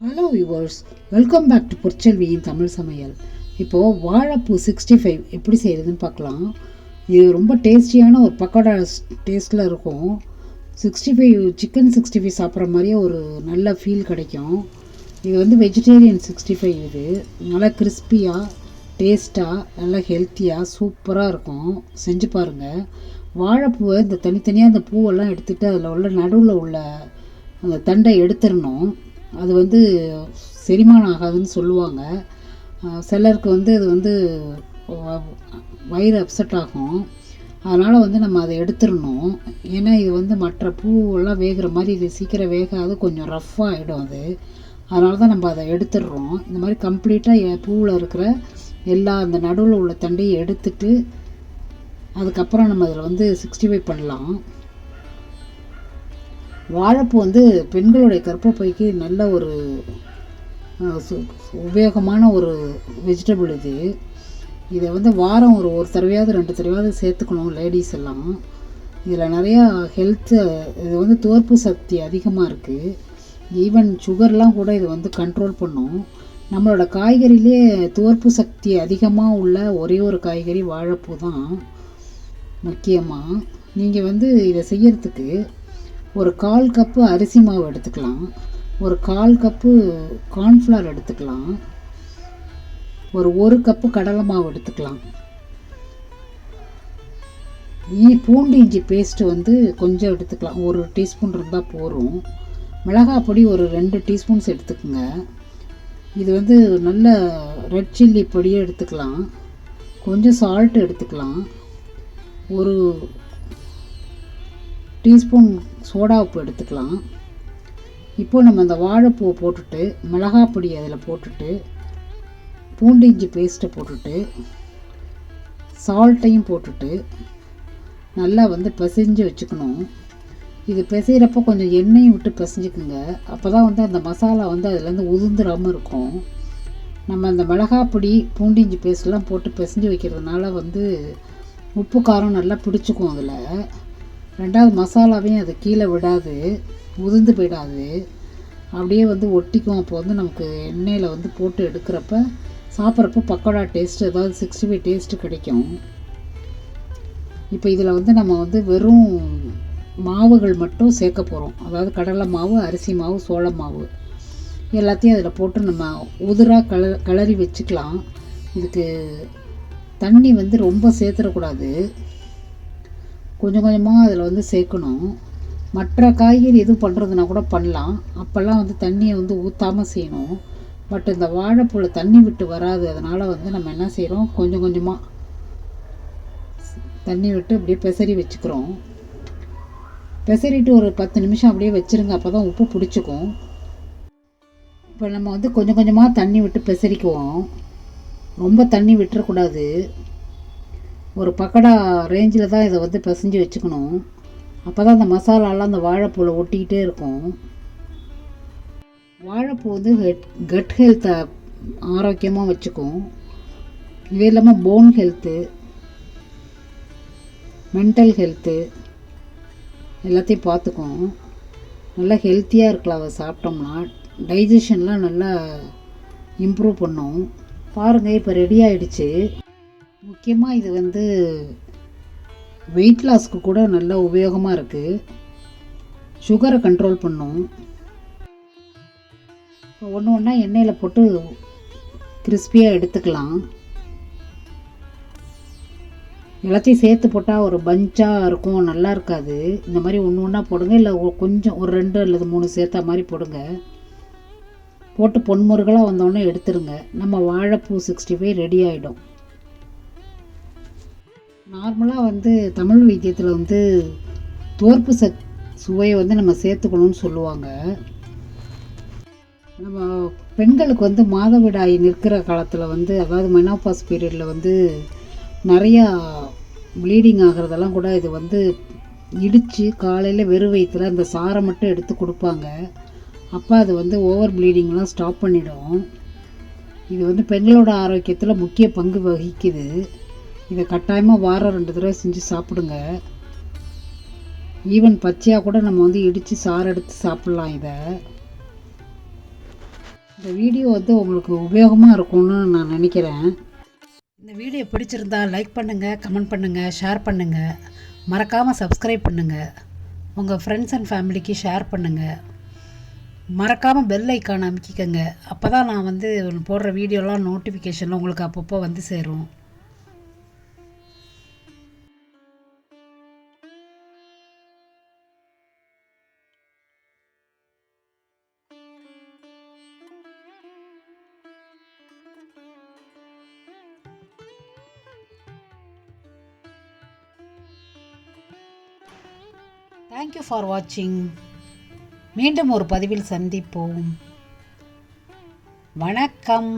Hello viewers, welcome back to பொற்செல்வியின் தமிழ் சமையல். இப்போது வாழைப்பூ 65 எப்படி செய்கிறதுன்னு பார்க்கலாம். இது ரொம்ப டேஸ்டியான ஒரு பக்கோடா டேஸ்ட்டில் இருக்கும். 65 சிக்கன் 65 சாப்பிட்ற மாதிரியே ஒரு நல்ல ஃபீல் கிடைக்கும். இது வந்து வெஜிடேரியன் 65. இது நல்லா கிறிஸ்பியாக டேஸ்ட்டாக நல்லா ஹெல்த்தியாக சூப்பராக இருக்கும். செஞ்சு பாருங்கள். வாழைப்பூவை இந்த தனித்தனியாக அந்த பூவெல்லாம் எடுத்துகிட்டு அதில் உள்ள நடுவில் உள்ள அந்த தண்டை எடுத்துடணும். அது வந்து செரிமானம் ஆகாதுன்னு சொல்லுவாங்க. சிலருக்கு வந்து அது வந்து வயிறு அப்செட் ஆகும். அதனால் வந்து நம்ம அதை எடுத்துடணும். ஏன்னா இது வந்து மற்ற பூவெல்லாம் வேகிற மாதிரி இது சீக்கிரம் வேகாது, கொஞ்சம் ரஃப்பாக ஆகிடும் அது. அதனால தான் நம்ம அதை எடுத்துடுறோம். இந்த மாதிரி கம்ப்ளீட்டாக பூவில் இருக்கிற எல்லா அந்த நடுவில் உள்ள தண்டையும் எடுத்துட்டு அதுக்கப்புறம் நம்ம அதில் வந்து 65 பண்ணலாம். வாழைப்பூ வந்து பெண்களுடைய கர்ப்பப்பைக்கு நல்ல ஒரு உபயோகமான ஒரு வெஜிடபிள் இது. இதை வந்து வாரம் ஒரு தடவையாவது 2 தடவையாவது சேர்த்துக்கணும் லேடிஸ் எல்லாம். இதில் நிறையா ஹெல்த்து, இது வந்து தோற்பு சக்தி அதிகமாக இருக்குது. ஈவன் சுகர்லாம் கூட இது வந்து கண்ட்ரோல் பண்ணும். நம்மளோட காய்கறியிலே தோற்பு சக்தி அதிகமாக உள்ள ஒரே ஒரு காய்கறி வாழைப்பூ தான். முக்கியமாக நீங்கள் வந்து இதை செய்யறதுக்கு ஒரு 1/4 கப்பு அரிசி மாவு எடுத்துக்கலாம், ஒரு 1/4 கப்பு கார்ன்ஃப்ளவர் எடுத்துக்கலாம், ஒரு கப்பு கடலை மாவு எடுத்துக்கலாம். பூண்டு இஞ்சி பேஸ்ட்டு வந்து கொஞ்சம் எடுத்துக்கலாம், 1 டீஸ்பூன் இருந்தால் போதும். மிளகாய் பொடி ஒரு 2 டீஸ்பூன்ஸ் எடுத்துக்கோங்க. இது வந்து நல்ல ரெட் சில்லி பொடியே எடுத்துக்கலாம். கொஞ்சம் சால்ட் எடுத்துக்கலாம். ஒரு டீஸ்பூன் சோடா உப்பு எடுத்துக்கலாம். இப்போது நம்ம அந்த வாழைப்பூவை போட்டுட்டு மிளகாய் பொடி அதில் போட்டுட்டு பூண்டு இஞ்சி பேஸ்ட்டை போட்டுட்டு சால்ட்டையும் போட்டுட்டு நல்லா வந்து பிசைஞ்சு வச்சுக்கணும். இது பிசைகிறப்போ கொஞ்சம் எண்ணெயும் விட்டு பிசைஞ்சுக்குங்க. அப்போ தான் வந்து அந்த மசாலா வந்து அதுலேருந்து உதிர்ந்துடாமல் இருக்கும். நம்ம அந்த மிளகாய் பொடி பூண்டு இஞ்சி பேஸ்ட்லாம் போட்டு பிசைஞ்சு வைக்கிறதுனால வந்து உப்பு காரம் நல்லா பிடிச்சிக்கும். அதில் 2வது மசாலாவையும் அது கீழே விடாது, உதிர்ந்து போயிடாது, அப்படியே வந்து ஒட்டிக்கும். அப்போ வந்து நமக்கு எண்ணெயில் வந்து போட்டு எடுக்கிறப்ப சாப்பிட்றப்ப பக்கோடா டேஸ்ட்டு, அதாவது 65 டேஸ்ட்டு கிடைக்கும். இப்போ இதில் வந்து நம்ம வந்து வெறும் மாவுகள் மட்டும் சேர்க்க போகிறோம். அதாவது கடலை மாவு, அரிசி மாவு, சோள மாவு எல்லாத்தையும் அதில் போட்டு நம்ம உதிராக கிளறி வச்சுக்கலாம். இதுக்கு தண்ணி வந்து ரொம்ப சேர்த்துடக்கூடாது, கொஞ்சம் கொஞ்சமாக அதில் வந்து சேர்க்கணும். மற்ற காய்கறி எதுவும் பண்ணுறதுனா கூட பண்ணலாம், அப்போல்லாம் வந்து தண்ணியை வந்து ஊற்றாமல் செய்யணும். பட் இந்த வாழைப்பூவில் தண்ணி விட்டு வராது. அதனால் வந்து நம்ம என்ன செய்கிறோம், கொஞ்சம் கொஞ்சமாக தண்ணி விட்டு அப்படியே பெசரி வச்சுக்கிறோம். பெசரிட்டு ஒரு 10 நிமிஷம் அப்படியே வச்சுருங்க, அப்போ தான் உப்பு பிடிச்சிக்கும். இப்போ நம்ம வந்து கொஞ்சம் கொஞ்சமாக தண்ணி விட்டு பெசரிக்குவோம். ரொம்ப தண்ணி விட்டுறக்கூடாது. ஒரு பக்கோடா ரேஞ்சில் தான் இதை வந்து பிசைஞ்சு வச்சுக்கணும். அப்போ தான் அந்த மசாலாலாம் அந்த வாழைப்பூவில் ஒட்டிக்கிட்டே இருக்கும். வாழைப்பூ வந்து கட் ஹெல்த்தை ஆரோக்கியமாக வச்சுக்கும். இது இல்லாமல் போன் ஹெல்த்து, மென்டல் ஹெல்த்து எல்லாத்தையும் பார்த்துக்கும். நல்லா ஹெல்த்தியாக இருக்கலாம் அதை சாப்பிட்டோம்னா. டைஜஷன்லாம் நல்லா இம்ப்ரூவ் பண்ணும். பாருங்கள், இப்போ ரெடி ஆகிடுச்சு. முக்கியமாக இது வந்து வெயிட் லாஸ்க்கு கூட நல்ல உபயோகமாக இருக்குது. சுகரை கண்ட்ரோல் பண்ணும். ஒன்று ஒன்றா எண்ணெயில் போட்டு கிறிஸ்பியாக எடுத்துக்கலாம். எல்லாத்தையும் சேர்த்து போட்டால் ஒரு பஞ்சாக இருக்கும், நல்லா இருக்காது. இந்த மாதிரி ஒன்று ஒன்றா போடுங்க, இல்லை கொஞ்சம் ஒரு 2 அல்லது 3 சேர்த்தா மாதிரி போடுங்க. போட்டு பொன்முருகலாக வந்தோடனே எடுத்துருங்க. நம்ம வாழைப்பூ 65 ரெடி ஆகிடும். நார்மலாக வந்து தமிழ் வைத்தியத்தில் வந்து தோற்பு சுவையை வந்து நம்ம சேர்த்துக்கணும்னு சொல்லுவாங்க. நம்ம பெண்களுக்கு வந்து மாதவிடாய் நிற்கிற காலத்தில் வந்து, அதாவது மெனோபாஸ் பீரியடில் வந்து நிறையா ப்ளீடிங் ஆகிறதெல்லாம் கூட இது வந்து இடித்து காலையில் வெறும் வயிற்றில் அந்த சாரை மட்டும் எடுத்து கொடுப்பாங்க. அப்போ அது வந்து ஓவர் ப்ளீடிங்லாம் ஸ்டாப் பண்ணிடும். இது வந்து பெண்களோட ஆரோக்கியத்தில் முக்கிய பங்கு வகிக்குது. இதை கட்டாயமாக வாரம் 2 தடவை செஞ்சு சாப்பிடுங்க. ஈவன் பச்சையாக கூட நம்ம வந்து இடித்து சாறு எடுத்து சாப்பிட்லாம். இதை இந்த வீடியோ வந்து உங்களுக்கு உபயோகமாக இருக்கும்னு நான் நினைக்கிறேன். இந்த வீடியோ பிடிச்சிருந்தா லைக் பண்ணுங்கள், கமெண்ட் பண்ணுங்கள், ஷேர் பண்ணுங்கள். மறக்காமல் சப்ஸ்கிரைப் பண்ணுங்கள். உங்கள் ஃப்ரெண்ட்ஸ் அண்ட் ஃபேமிலிக்கு ஷேர் பண்ணுங்கள். மறக்காமல் பெல் ஐக்கான் அமைக்கிக்கங்க. அப்போ தான் நான் வந்து போடுற வீடியோலாம் நோட்டிஃபிகேஷனில் உங்களுக்கு அப்பப்போ வந்து சேரும். தேங்க்யூ ஃபார் வாட்சிங். மீண்டும் ஒரு பதிவில் சந்திப்போம். வணக்கம்.